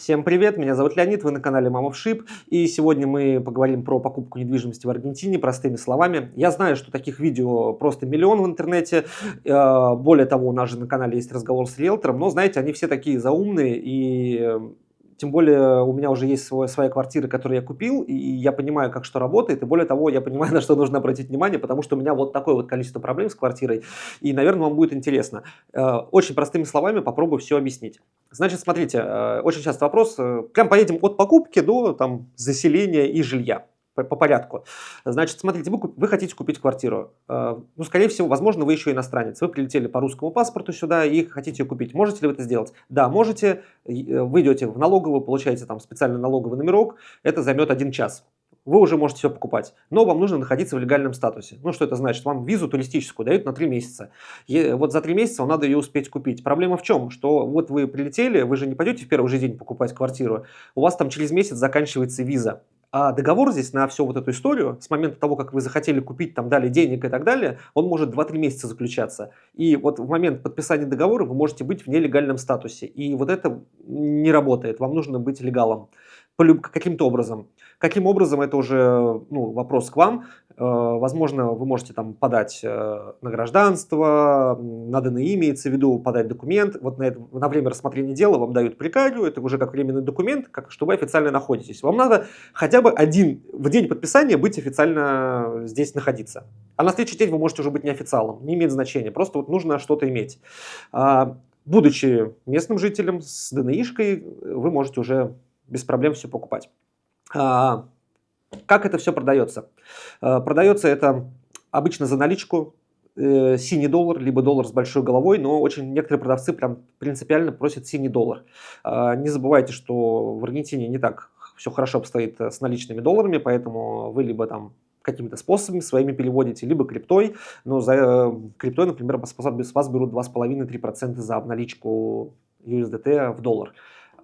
Всем привет, меня зовут Леонид, вы на канале Мамовшип, и сегодня мы поговорим про покупку недвижимости в Аргентине простыми словами. Я знаю, что таких видео просто миллион в интернете, более того, у нас же на канале есть разговор с риэлтором, но, знаете, они все такие заумные, и тем более у меня уже есть своя квартира, которую я купил, и я понимаю, как что работает, и более того, я понимаю, на что нужно обратить внимание, потому что у меня вот такое вот количество проблем с квартирой, и, наверное, вам будет интересно. Очень простыми словами попробую все объяснить. Значит, смотрите, очень часто вопрос, прям поедем от покупки до там, заселения и жилья по порядку. Значит, смотрите, вы хотите купить квартиру. Ну, скорее всего, возможно, вы еще иностранец. Вы прилетели по русскому паспорту сюда и хотите ее купить. Можете ли вы это сделать? Да, можете. Вы идете в налоговую, получаете там специальный налоговый номерок. Это займет 1 час. Вы уже можете все покупать. Но вам нужно находиться в легальном статусе. Ну, что это значит? Вам визу туристическую дают на 3 месяца. И вот за 3 месяца вам надо ее успеть купить. Проблема в чем? Что вот вы прилетели, вы же не пойдете в первый же день покупать квартиру. У вас там через месяц заканчивается виза. А договор здесь на всю вот эту историю, с момента того, как вы захотели купить, там дали денег и так далее, он может 2-3 месяца заключаться. И вот в момент подписания договора вы можете быть в нелегальном статусе. И вот это не работает. Вам нужно быть легалом каким-то образом. Каким образом, это уже вопрос к вам. Возможно, вы можете там подать на гражданство, на ДНИ имеется в виду, подать документ. Вот на время рассмотрения дела вам дают прикарию, это уже как временный документ, что вы официально находитесь. Вам надо хотя бы в день подписания быть официально здесь находиться. А на следующий день вы можете уже быть неофициалом, не имеет значения, просто вот нужно что-то иметь. Будучи местным жителем с ДНИшкой, вы можете уже без проблем все покупать. Как это все продается? Продается это обычно за наличку, синий доллар, либо доллар с большой головой, но очень некоторые продавцы прям принципиально просят синий доллар. Не забывайте, что в Аргентине не так все хорошо обстоит с наличными долларами, поэтому вы либо там какими-то способами своими переводите, либо криптой, но за криптой, например, с вас берут 2,5-3% за обналичку USDT в доллар.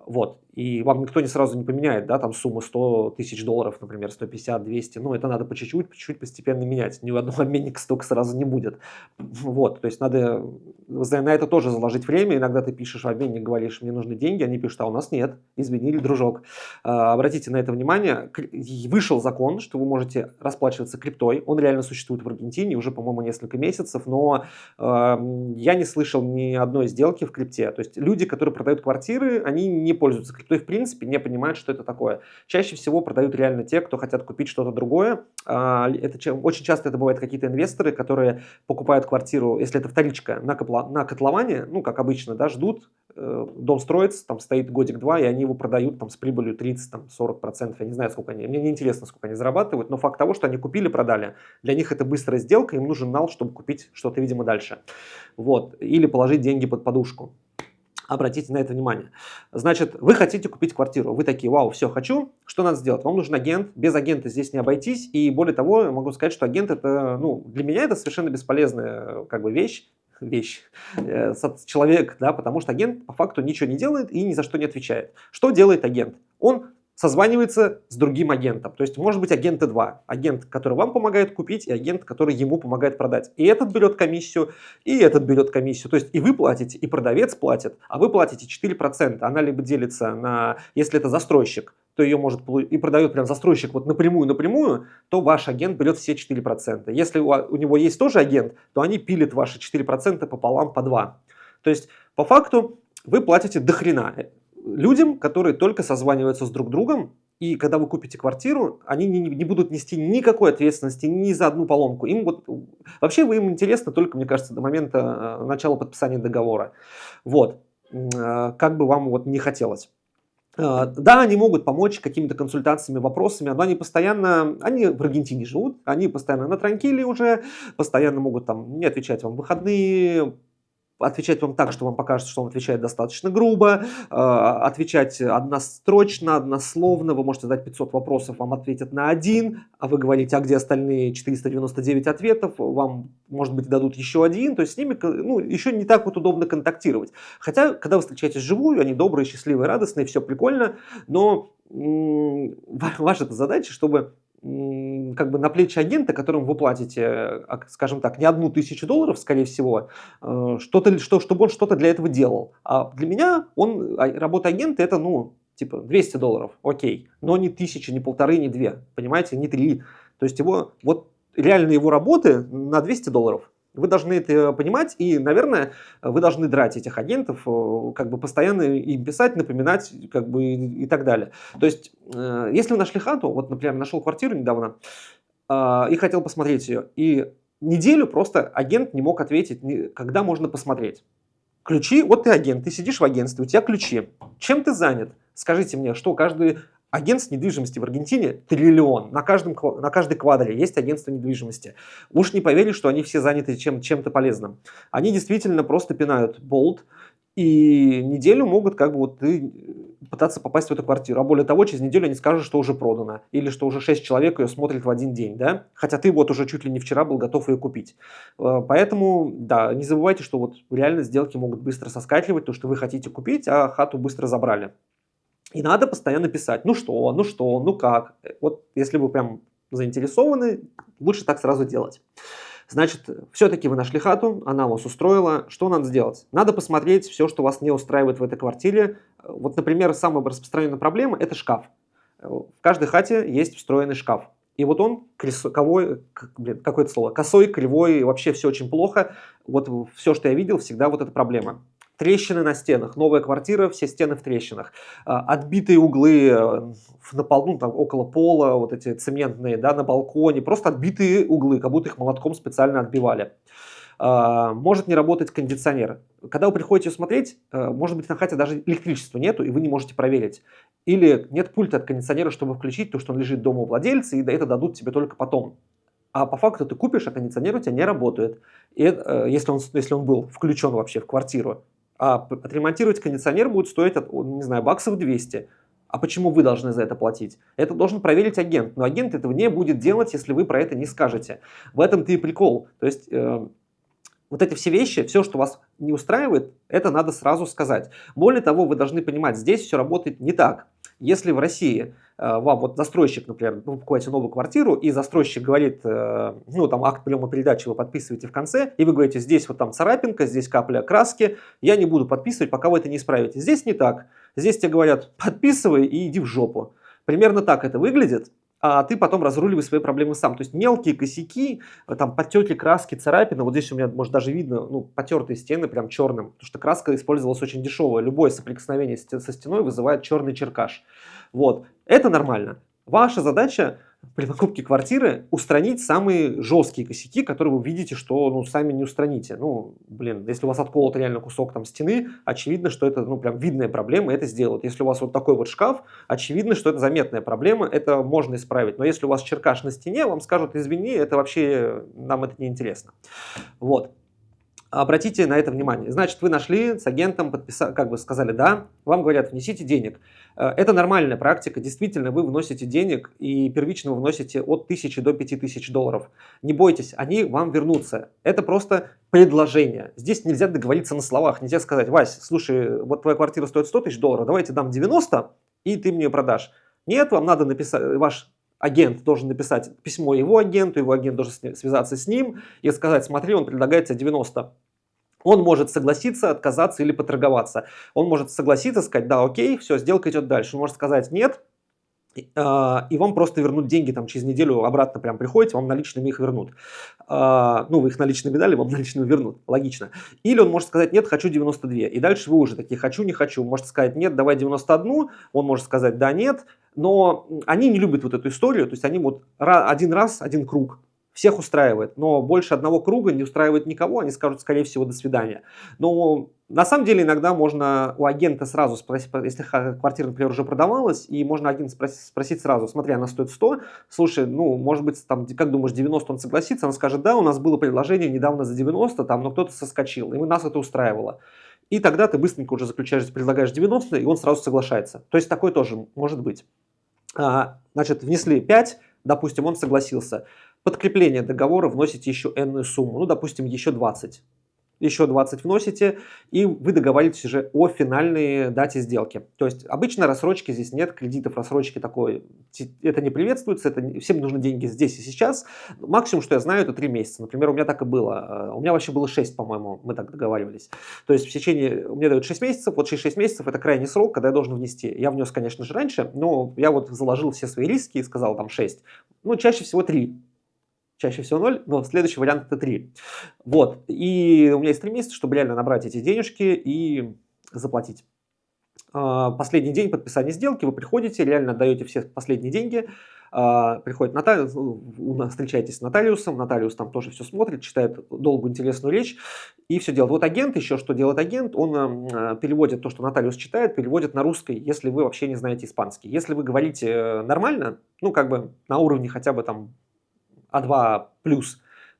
Вот. И вам никто сразу не поменяет, да, там сумму 100 тысяч долларов, например, 150, 200. Ну, это надо по чуть-чуть постепенно менять. Ни у одного обменника столько сразу не будет. Вот, то есть надо на это тоже заложить время. Иногда ты пишешь в обменник, говоришь, мне нужны деньги, они пишут, а у нас нет, извини, дружок. Обратите на это внимание. Вышел закон, что вы можете расплачиваться криптой. Он реально существует в Аргентине уже, по-моему, несколько месяцев, но я не слышал ни одной сделки в крипте. То есть люди, которые продают квартиры, они не пользуются криптой в принципе, не понимают, что это такое. Чаще всего продают реально те, кто хотят купить что-то другое. Очень часто это бывают какие-то инвесторы, которые покупают квартиру, если это вторичка, на котловане, ну, как обычно, да, ждут, дом строится, там стоит годик-два, и они его продают там с прибылью 30-40%. Я не знаю, сколько они, мне не интересно, сколько они зарабатывают, но факт того, что они купили, продали, для них это быстрая сделка, им нужен нал, чтобы купить что-то, видимо, дальше. Вот. Или положить деньги под подушку. Обратите на это внимание. Значит, вы хотите купить квартиру. Вы такие, вау, все, хочу. Что надо сделать? Вам нужен агент. Без агента здесь не обойтись. И более того, я могу сказать, что агент это, для меня это совершенно бесполезная вещь, человек, да, потому что агент по факту ничего не делает и ни за что не отвечает. Что делает агент? Он созванивается с другим агентом. То есть может быть агенты два. Агент, который вам помогает купить, и агент, который ему помогает продать. И этот берет комиссию, и этот берет комиссию. То есть и вы платите, и продавец платит, а вы платите 4%. Она либо делится на, если это застройщик, то ее может и продает прям застройщик вот напрямую, то ваш агент берет все 4%. Если у него есть тоже агент, то они пилят ваши 4% пополам по 2. То есть по факту вы платите дохрена людям, которые только созваниваются с друг другом, и когда вы купите квартиру, они не будут нести никакой ответственности ни за одну поломку. Вообще им интересно только, мне кажется, до момента начала подписания договора. Вот. Как бы вам не хотелось. Да, они могут помочь какими-то консультациями, вопросами, но они в Аргентине живут, они постоянно на транкиле уже, постоянно могут там не отвечать вам в выходные, отвечать вам так, что вам покажется, что он отвечает достаточно грубо, отвечать однострочно, однословно, вы можете задать 500 вопросов, вам ответят на один, а вы говорите, а где остальные 499 ответов, вам, может быть, дадут еще один, то есть с ними еще не так удобно контактировать. Хотя, когда вы встречаетесь вживую, они добрые, счастливые, радостные, все прикольно, но ваша задача, чтобы на плечи агента, которому вы платите, скажем так, не $1000, скорее всего, чтобы он что-то для этого делал. А для меня работа агента это, типа $200, окей, но не 1000, не 1500, не 2, понимаете, не 3. То есть вот реально его работы на $200. Вы должны это понимать, и, наверное, вы должны драть этих агентов, как бы постоянно им писать, напоминать, как бы и так далее. То есть, если вы нашли хату, вот, например, нашел квартиру недавно и хотел посмотреть ее, и неделю просто агент не мог ответить, когда можно посмотреть. Ключи, вот ты агент, ты сидишь в агентстве, у тебя ключи. Чем ты занят? Скажите мне, что каждый агентств недвижимости в Аргентине триллион. На каждой квадре есть агентство недвижимости. Уж не поверишь, что они все заняты чем-то полезным. Они действительно просто пинают болт, и неделю могут как бы вот ты пытаться попасть в эту квартиру. А более того, через неделю они скажут, что уже продано. Или что уже 6 человек ее смотрят в один день. Да? Хотя ты вот уже чуть ли не вчера был готов ее купить. Поэтому, да, не забывайте, что вот реально сделки могут быстро соскакивать, то, что вы хотите купить, а хату быстро забрали. И надо постоянно писать, ну как. Вот если вы прям заинтересованы, лучше так сразу делать. Значит, все-таки вы нашли хату, она вас устроила. Что надо сделать? Надо посмотреть все, что вас не устраивает в этой квартире. Вот, например, самая распространенная проблема – это шкаф. В каждой хате есть встроенный шкаф. И вот он какое-то слово, косой, кривой, вообще все очень плохо. Вот все, что я видел, всегда вот эта проблема. Трещины на стенах, новая квартира, все стены в трещинах, отбитые углы на полу, там, около пола, вот эти цементные, да, на балконе, просто отбитые углы, как будто их молотком специально отбивали. Может не работать кондиционер. Когда вы приходите смотреть, может быть, на хате даже электричества нету, и вы не можете проверить. Или нет пульта от кондиционера, чтобы включить, то, что он лежит дома у владельца, и это дадут тебе только потом. А по факту ты купишь, а кондиционер у тебя не работает. И если он был включен вообще в квартиру. А отремонтировать кондиционер будет стоить, не знаю, баксов 200. А почему вы должны за это платить? Это должен проверить агент. Но агент этого не будет делать, если вы про это не скажете. В этом-то и прикол. То есть вот эти все вещи, все, что вас не устраивает, это надо сразу сказать. Более того, вы должны понимать, здесь все работает не так. Если в России вам вот застройщик, например, вы покупаете новую квартиру, и застройщик говорит, там акт приема передачи вы подписываете в конце, и вы говорите, здесь вот там царапинка, здесь капля краски, я не буду подписывать, пока вы это не исправите. Здесь не так. Здесь тебе говорят, подписывай и иди в жопу. Примерно так это выглядит. А ты потом разруливай свои проблемы сам. То есть мелкие косяки, там подтеки, краски, царапины. Вот здесь у меня, может, даже видно, потертые стены прям черным, потому что краска использовалась очень дешевая. Любое соприкосновение со стеной вызывает черный черкаш. Вот. Это нормально. Ваша задача при покупке квартиры устранить самые жесткие косяки, которые вы видите, что сами не устраните. Если у вас отколот реально кусок там стены, очевидно, что это прям видная проблема, это сделают. Если у вас вот такой вот шкаф, очевидно, что это заметная проблема, это можно исправить. Но если у вас черкаш на стене, вам скажут, извини, это вообще, нам это не интересно. Вот. Обратите на это внимание. Значит, вы нашли с агентом, сказали да, вам говорят, внесите денег. Это нормальная практика, действительно, вы вносите денег и первично вы вносите от 1000 до $5000. Не бойтесь, они вам вернутся. Это просто предложение. Здесь нельзя договориться на словах, нельзя сказать, Вась, слушай, вот твоя квартира стоит $100 000, давайте дам 90, и ты мне ее продашь. Нет, вам надо написать, ваш агент должен написать письмо его агент должен связаться с ним и сказать, смотри, он предлагает тебе 90. Он может согласиться, отказаться или поторговаться. Он может согласиться, сказать, да, окей, все, сделка идет дальше. Он может сказать нет, и вам просто вернут деньги, там через неделю обратно прям приходите, вам наличными их вернут. Вы их наличными дали, вам наличными вернут, логично. Или он может сказать, нет, хочу 92. И дальше вы уже такие, хочу, не хочу. Может сказать, нет, давай 91. Он может сказать, да, нет. Но они не любят вот эту историю, то есть они вот один раз, один круг. Всех устраивает, но больше одного круга не устраивает никого, они скажут, скорее всего, до свидания. Но на самом деле иногда можно у агента сразу спросить, если квартира, например, уже продавалась, и можно агента спросить сразу, смотри, она стоит 100, слушай, может быть, там, как думаешь, 90 он согласится, он скажет, да, у нас было предложение недавно за 90, но кто-то соскочил, и нас это устраивало. И тогда ты быстренько уже предлагаешь 90, и он сразу соглашается. То есть такое тоже может быть. Значит, внесли 5, допустим, он согласился. Подкрепление договора вносите еще энную сумму, допустим, еще 20. еще 20 вносите, и вы договариваетесь уже о финальной дате сделки. То есть обычно рассрочки здесь нет, кредитов рассрочки такой, это не приветствуется, всем нужны деньги здесь и сейчас. Максимум, что я знаю, это 3 месяца. Например, у меня так и было. У меня вообще было 6, по-моему, мы так договаривались. То есть в течение, мне дают 6 месяцев, вот 6 месяцев это крайний срок, когда я должен внести. Я внес, конечно же, раньше, но я вот заложил все свои риски и сказал там 6. Ну, чаще всего 3. Чаще всего 0, но следующий вариант это 3. Вот. И у меня есть 3 месяца, чтобы реально набрать эти денежки и заплатить. Последний день подписания сделки, вы приходите, реально отдаете все последние деньги, приходит нотариус, встречаетесь с нотариусом, нотариус там тоже все смотрит, читает долгую интересную речь и все делает. Вот агент, еще что делает агент, он переводит то, что нотариус читает, переводит на русский, если вы вообще не знаете испанский. Если вы говорите нормально, ну как бы на уровне хотя бы там А2+,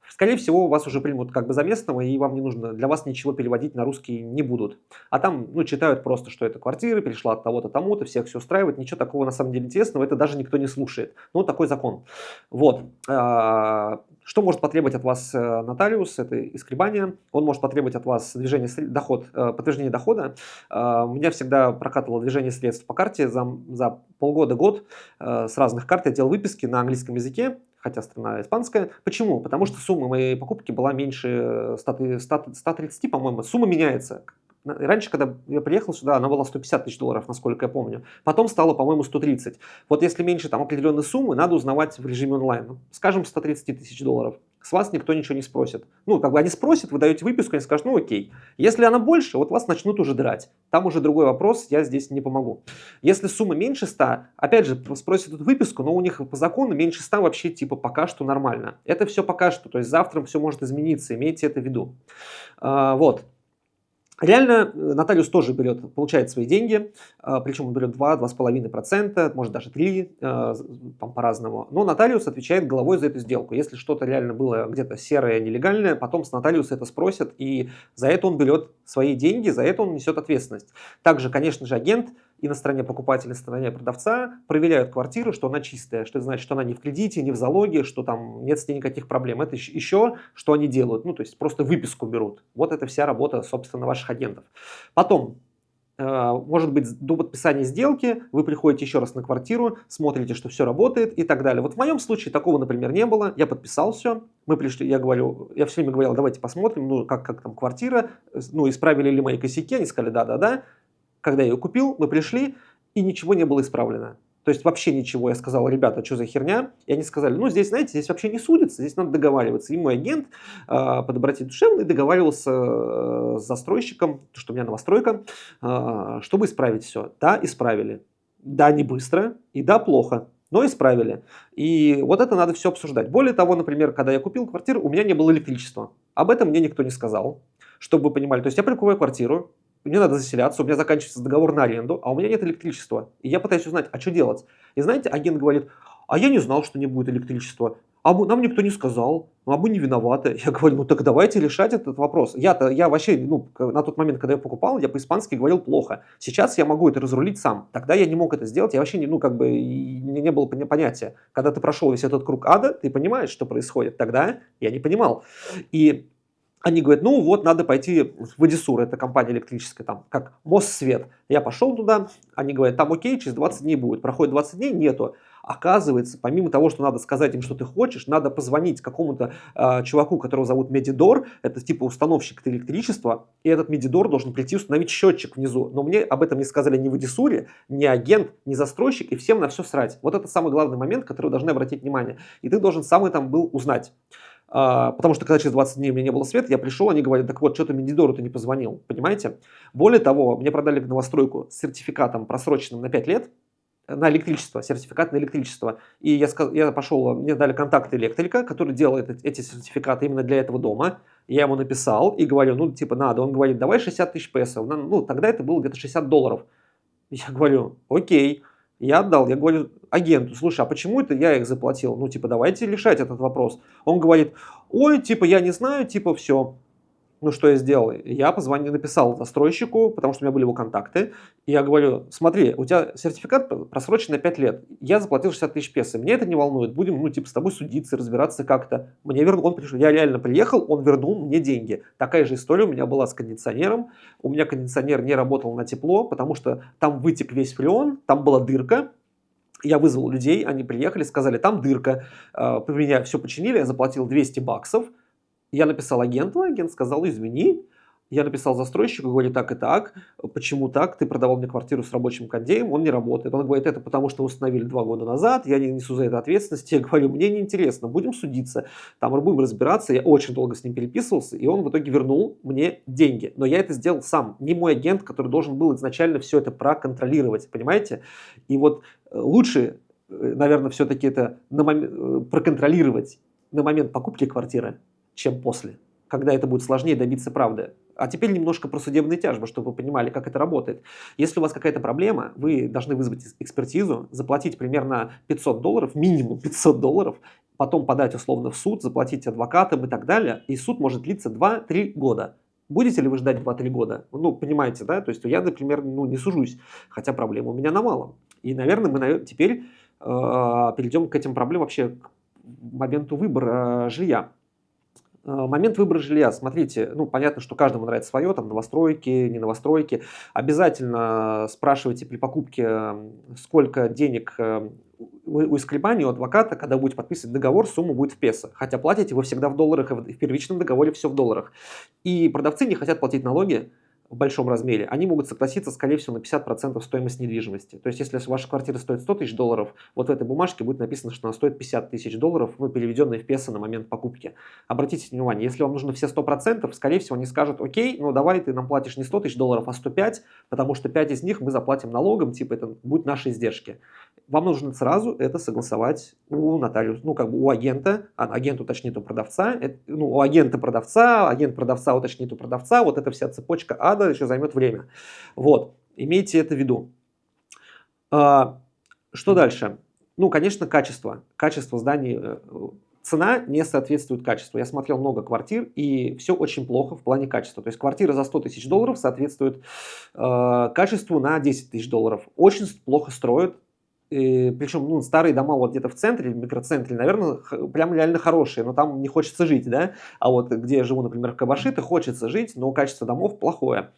скорее всего, вас уже примут как бы за местного, и вам не нужно, для вас ничего переводить на русский не будут. А там, ну, читают просто, что это квартира, перешла от того-то тому-то, всех все устраивает, ничего такого на самом деле интересного, это даже никто не слушает. Ну, такой закон. Вот. Что может потребовать от вас нотариус? Это искребание. Он может потребовать от вас подтверждение дохода. У меня всегда прокатывало движение средств по карте за полгода-год с разных карт. Я делал выписки на английском языке, хотя страна испанская. Почему? Потому что сумма моей покупки была меньше 130, по-моему. Сумма меняется. Раньше, когда я приехал сюда, она была 150 тысяч долларов, насколько я помню. Потом стало, по-моему, 130. Вот если меньше там определенной суммы, надо узнавать в режиме онлайн. Скажем, 130 тысяч долларов. С вас никто ничего не спросит. Ну, как бы они спросят, вы даете выписку, они скажут, ну окей. Если она больше, вот вас начнут уже драть. Там уже другой вопрос, я здесь не помогу. Если сумма меньше 100, опять же, спросят эту выписку, но у них по закону меньше 100 вообще типа пока что нормально. Это все пока что, то есть завтра все может измениться, имейте это в виду. Вот. Реально нотариус тоже получает свои деньги, причем он берет 2-2,5%, может даже 3%, там по-разному. Но нотариус отвечает головой за эту сделку. Если что-то реально было где-то серое, нелегальное, потом с нотариуса это спросят, и за это он берет свои деньги, за это он несет ответственность. Также, конечно же, агент и на стороне покупателя, и на стороне продавца проверяют квартиру, что она чистая, что это значит, что она не в кредите, не в залоге, что там нет с ней никаких проблем. Это еще, что они делают, ну, то есть просто выписку берут. Вот это вся работа, собственно, ваших агентов. Потом, может быть, до подписания сделки вы приходите еще раз на квартиру, смотрите, что все работает и так далее. Вот в моем случае такого, например, не было. Я подписал все, мы пришли, я все время говорил, давайте посмотрим, ну, как там квартира, ну, исправили ли мои косяки, они сказали, да. Когда я ее купил, мы пришли, и ничего не было исправлено. То есть вообще ничего. Я сказал, ребята, что за херня? И они сказали, ну здесь, знаете, здесь вообще не судится, здесь надо договариваться. И мой агент по доброте душевной договаривался с застройщиком, что у меня новостройка, чтобы исправить все. Да, исправили. Да, не быстро, и да, плохо. Но исправили. И вот это надо все обсуждать. Более того, например, когда я купил квартиру, у меня не было электричества. Об этом мне никто не сказал, чтобы вы понимали. То есть я покупаю квартиру, мне надо заселяться, у меня заканчивается договор на аренду, а у меня нет электричества. И я пытаюсь узнать, а что делать? И знаете, агент говорит, а я не знал, что не будет электричества. Нам никто не сказал, а мы не виноваты. Я говорю, ну так давайте решать этот вопрос. Я вообще, на тот момент, когда я покупал, я по-испански говорил плохо. Сейчас я могу это разрулить сам. Тогда я не мог это сделать, я вообще не было понятия. Когда ты прошел весь этот круг ада, ты понимаешь, что происходит. Тогда я не понимал. И они говорят, ну вот, надо пойти в Эдисур, это компания электрическая, там, как Моссвет. Я пошел туда, они говорят, там окей, через 20 дней будет. Проходит 20 дней, нету. Оказывается, помимо того, что надо сказать им, что ты хочешь, надо позвонить какому-то чуваку, которого зовут Медидор, это типа установщик электричества, и этот Медидор должен прийти установить счетчик внизу. Но мне об этом не сказали ни в Эдисуре, ни агент, ни застройщик, и всем на все срать. Вот это самый главный момент, который вы должны обратить внимание. И ты должен сам это был узнать. Потому что когда через 20 дней у меня не было света, я пришел, они говорят, так вот, что ты Медидору-то не позвонил, понимаете? Более того, мне продали новостройку с сертификатом просроченным на 5 лет, на электричество, сертификат на электричество. И я пошел, мне дали контакт электрика, который делает эти сертификаты именно для этого дома. Я ему написал и говорю, ну, типа, надо. Он говорит, давай 60 тысяч песо. Ну, тогда это было где-то $60. Я говорю, окей. Я отдал, я говорю агенту, слушай, а почему это я их заплатил? Ну, типа, давайте решать этот вопрос. Он говорит, ой, типа, я не знаю, типа, все. Ну, что я сделал? Я позвонил, написал застройщику, потому что у меня были его контакты. И я говорю, смотри, у тебя сертификат просрочен на 5 лет. Я заплатил 60 тысяч песо. Мне это не волнует. Будем, ну, типа, с тобой судиться, разбираться как-то. Мне вернул, он пришел. Я реально приехал, он вернул мне деньги. Такая же история у меня была с кондиционером. У меня кондиционер не работал на тепло, потому что там вытек весь фреон, там была дырка. Я вызвал людей, они приехали, сказали, там дырка. Меня все починили, я заплатил 200 баксов. Я написал агенту, агент сказал, извини. Я написал застройщику, говорю, так и так, почему так, ты продавал мне квартиру с рабочим кондеем, он не работает. Он говорит, это потому что установили 2 года назад, я не несу за это ответственности. Я говорю, мне неинтересно, будем судиться, там будем разбираться. Я очень долго с ним переписывался, и он в итоге вернул мне деньги. Но я это сделал сам, не мой агент, который должен был изначально все это проконтролировать, понимаете? И вот лучше, наверное, все-таки это проконтролировать на момент покупки квартиры, чем после, когда это будет сложнее добиться правды. А теперь немножко про судебные тяжбы, чтобы вы понимали, как это работает. Если у вас какая-то проблема, вы должны вызвать экспертизу, заплатить примерно $500, минимум $500, потом подать условно в суд, заплатить адвокатам и так далее, и суд может длиться 2-3 года. Будете ли вы ждать 2-3 года? Ну, понимаете, да? То есть я, например, не сужусь, хотя проблема у меня навалом. И, наверное, мы теперь перейдем к этим проблемам вообще к моменту выбора жилья. Момент выбора жилья, смотрите, ну, понятно, что каждому нравится свое, там, новостройки, не новостройки. Обязательно спрашивайте при покупке, сколько денег у искребания, у адвоката, когда будете подписывать договор, сумма будет в песо. Хотя платите вы всегда в долларах, и в первичном договоре все в долларах. И продавцы не хотят платить налоги в большом размере, они могут согласиться, скорее всего, на 50% стоимости недвижимости. То есть, если ваша квартира стоит $100 тысяч, вот в этой бумажке будет написано, что она стоит $50 тысяч, ну, переведенные в песо на момент покупки. Обратите внимание, если вам нужно все 100%, скорее всего, они скажут, окей, ну, давай ты нам платишь не $100 тысяч, а 105, потому что 5 из них мы заплатим налогом, типа, это будут наши издержки. Вам нужно сразу это согласовать у нотариуса, ну, как бы у агента, агент уточнит у продавца, у агента продавца, агент продавца уточнит у продавца, вот эта вся цепочка ада еще займет время. Вот, имейте это в виду. Что дальше? Ну, конечно, качество. Качество зданий, цена не соответствует качеству. Я смотрел много квартир, и все очень плохо в плане качества. То есть квартира за $100 тысяч соответствует качеству на $10 тысяч. Очень плохо строят. Причем, ну, старые дома вот где-то в центре, в микроцентре, наверное, прям реально хорошие, но там не хочется жить, да? А вот где я живу, например, в Кабашите, хочется жить, но качество домов плохое.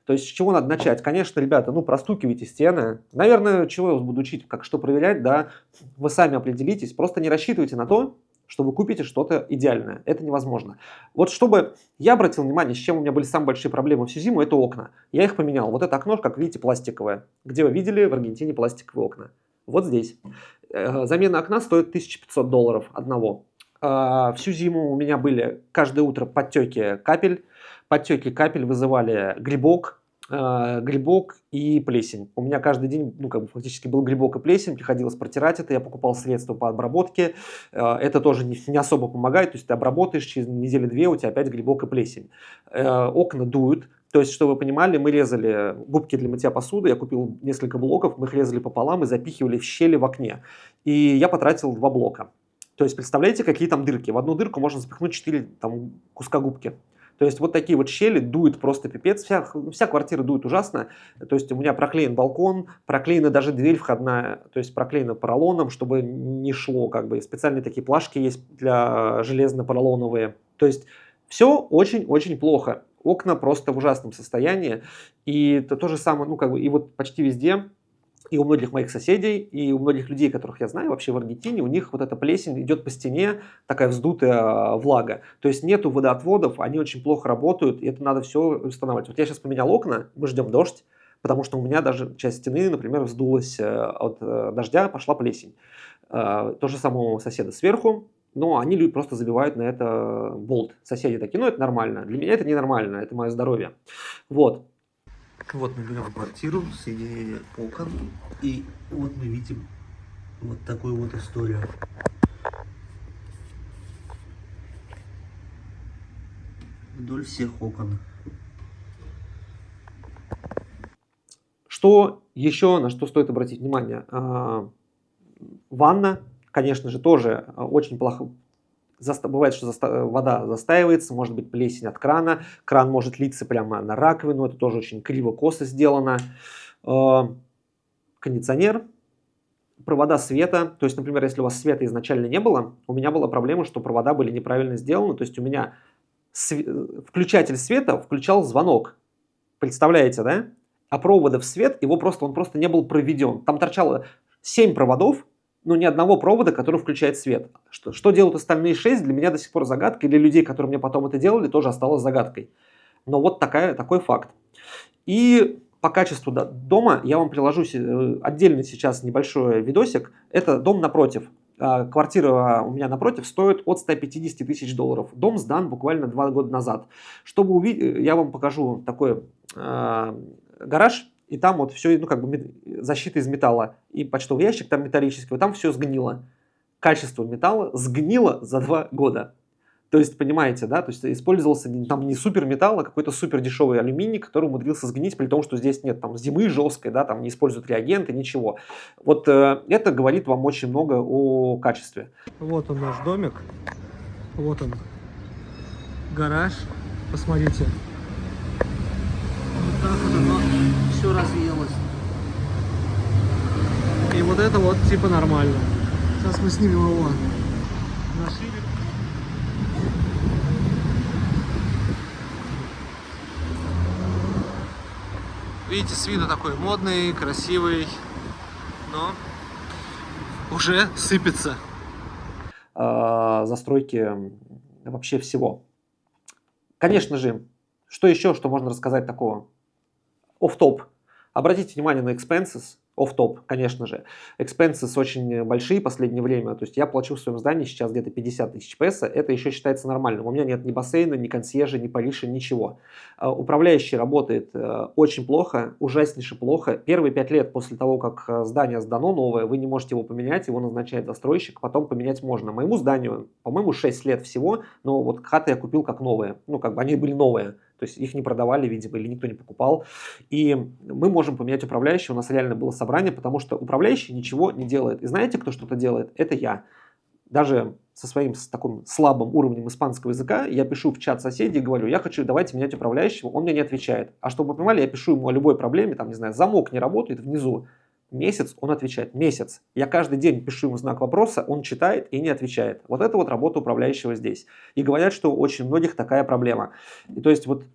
То есть с чего надо начать? Конечно, ребята, ну, простукивайте стены. Наверное, чего я вас буду учить, как что проверять, да? Вы сами определитесь, просто не рассчитывайте на то, что вы купите что-то идеальное. Это невозможно. Вот чтобы я обратил внимание, с чем у меня были самые большие проблемы всю зиму, это окна. Я их поменял. Вот это окно, как видите, пластиковое. Где вы видели в Аргентине пластиковые окна? Вот здесь. Замена окна стоит $1500 одного. Всю зиму у меня были каждое утро подтеки капель. Подтеки капель вызывали грибок и плесень. У меня каждый день, ну, как бы фактически был грибок и плесень, приходилось протирать это, я покупал средства по обработке. Это тоже не особо помогает, то есть ты обработаешь, через недели-две у тебя опять грибок и плесень. Окна дуют. То есть, чтобы вы понимали, мы резали губки для мытья посуды, я купил несколько блоков, мы их резали пополам и запихивали в щели в окне. И я потратил 2 блока. То есть, представляете, какие там дырки? В одну дырку можно запихнуть 4 куска губки. То есть, вот такие вот щели дует просто пипец. Вся квартира дует ужасно. То есть, у меня проклеен балкон, проклеена даже дверь входная, то есть, проклеена поролоном, чтобы не шло, как бы. Специальные такие плашки есть для железно-поролоновые. То есть, все очень-очень плохо. Окна просто в ужасном состоянии. И это то же самое, ну, как бы, и вот почти везде, и у многих моих соседей, и у многих людей, которых я знаю вообще в Аргентине, у них вот эта плесень идет по стене, такая вздутая влага. То есть нету водоотводов, они очень плохо работают, и это надо все устанавливать. Вот я сейчас поменял окна, мы ждем дождь, потому что у меня даже часть стены, например, вздулась от дождя, пошла плесень. То же самое у соседа сверху. Но они просто забивают на это болт. Соседи такие, ну это нормально. Для меня это ненормально, это мое здоровье. Вот. Вот мы берем квартиру, соединение окон, и вот мы видим вот такую вот историю. Вдоль всех окон. Что еще, на что стоит обратить внимание? Ванна, конечно же, тоже очень плохо. Бывает, что вода застаивается, может быть плесень от крана, кран может литься прямо на раковину, это тоже очень криво-косо сделано. Кондиционер, провода света, то есть, например, если у вас света изначально не было, у меня была проблема, что провода были неправильно сделаны, то есть у меня включатель света включал звонок, представляете, да? А провода в свет, он просто не был проведен. Там торчало 7 проводов, но ни одного провода, который включает свет. Что делают остальные 6, для меня до сих пор загадка, и для людей, которые мне потом это делали, тоже осталось загадкой. Но вот такой факт. И по качеству дома я вам приложу отдельно сейчас небольшой видосик. Это дом напротив. Квартира у меня напротив стоит от 150 тысяч долларов. Дом сдан буквально 2 года назад. Чтобы увидеть, я вам покажу такой гараж, и там вот все, защита из металла. И почтовый ящик там металлический, там все сгнило. Качество металла сгнило за 2 года. То есть, понимаете, да, то есть использовался там не супер металл, а какой-то супер дешевый алюминий, который умудрился сгнить, при том, что здесь нет там зимы жесткой, да, там не используют реагенты, ничего. Вот это говорит вам очень много о качестве. Вот он наш домик, вот он гараж, посмотрите. Вот так вот оно все развеялось. И вот это вот типа нормально. Сейчас мы снимем его на шире. Видите, с виду такой модный, красивый, но уже сыпется. Застройки вообще всего. Конечно же, что еще, что можно рассказать такого? Офф-топ. Обратите внимание на expenses. Офф-топ, конечно же. Expenses очень большие в последнее время. То есть я плачу в своем здании сейчас где-то 50 тысяч песо. Это еще считается нормальным. У меня нет ни бассейна, ни консьержа, ни париша, ничего. Управляющий работает очень плохо, ужаснейше плохо. Первые 5 лет после того, как здание сдано новое, вы не можете его поменять, его назначает застройщик, потом поменять можно. Моему зданию, по-моему, 6 лет всего, но вот хаты я купил как новые. Они были новые. То есть их не продавали, видимо, или никто не покупал. И мы можем поменять управляющего. У нас реально было собрание, потому что управляющий ничего не делает. И знаете, кто что-то делает? Это я. Даже со своим таким слабым уровнем испанского языка я пишу в чат соседей и говорю, я хочу, давайте менять управляющего. Он мне не отвечает. А чтобы вы понимали, я пишу ему о любой проблеме, там, не знаю, замок не работает внизу. Месяц он отвечает. Месяц. Я каждый день пишу ему знак вопроса, он читает и не отвечает. Вот это вот работа управляющего здесь. И говорят, что у очень многих такая проблема. И то есть вот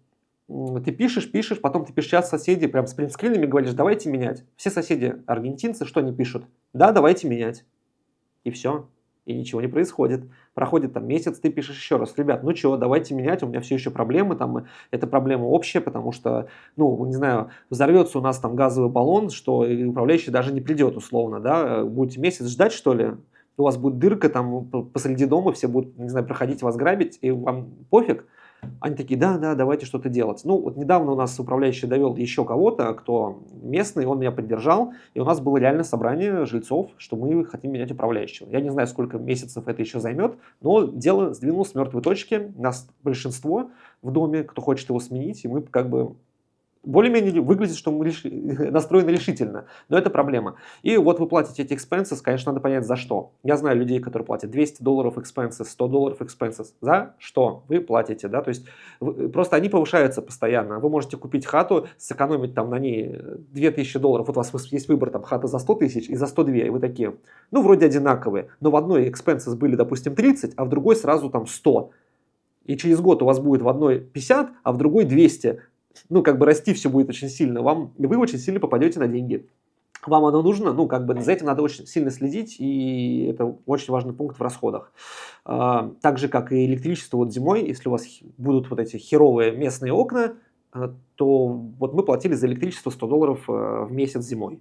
ты пишешь, потом ты пишешь чат соседей, прям с принтскринами говоришь, давайте менять. Все соседи аргентинцы, что они пишут? Да, давайте менять. И все. И ничего не происходит. Проходит там месяц, ты пишешь еще раз, ребят, ну что, давайте менять, у меня все еще проблемы, там, это проблема общая, потому что, не знаю, взорвется у нас там газовый баллон, что управляющий даже не придет условно, да, будете месяц ждать, что ли, у вас будет дырка там посреди дома, все будут, не знаю, проходить вас грабить, и вам пофиг. Они такие, да, давайте что-то делать. Вот недавно у нас управляющий довел еще кого-то, кто местный, он меня поддержал, и у нас было реально собрание жильцов, что мы хотим менять управляющего. Я не знаю, сколько месяцев это еще займет, но дело сдвинулось с мертвой точки. Нас большинство в доме, кто хочет его сменить, и мы более-менее выглядит, что мы настроены решительно, но это проблема. И вот вы платите эти expenses, конечно, надо понять за что. Я знаю людей, которые платят $200 expenses, $100 expenses. За что вы платите, да? То есть просто они повышаются постоянно. Вы можете купить хату, сэкономить там на ней $2000. Вот у вас есть выбор, там хата за 100 тысяч и за 102, и вы такие, вроде одинаковые, но в одной expenses были, допустим, 30, а в другой сразу там 100. И через год у вас будет в одной 50, а в другой 200. Расти все будет очень сильно, вы очень сильно попадете на деньги. Вам оно нужно, за этим надо очень сильно следить, и это очень важный пункт в расходах. Так же, как и электричество вот зимой, если у вас будут вот эти херовые местные окна, то вот мы платили за электричество $100 в месяц зимой,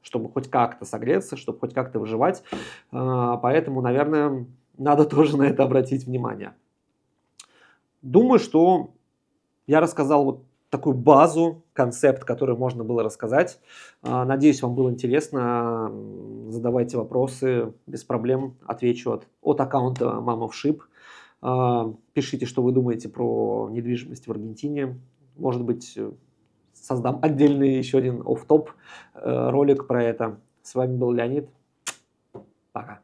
чтобы хоть как-то согреться, чтобы хоть как-то выживать. Поэтому, наверное, надо тоже на это обратить внимание. Думаю, что я рассказал вот такую базу, концепт, который можно было рассказать. Надеюсь, вам было интересно. Задавайте вопросы, без проблем отвечу от аккаунта Mama в Ship. Пишите, что вы думаете про недвижимость в Аргентине. Может быть, создам отдельный еще один офф-топ ролик про это. С вами был Леонид. Пока.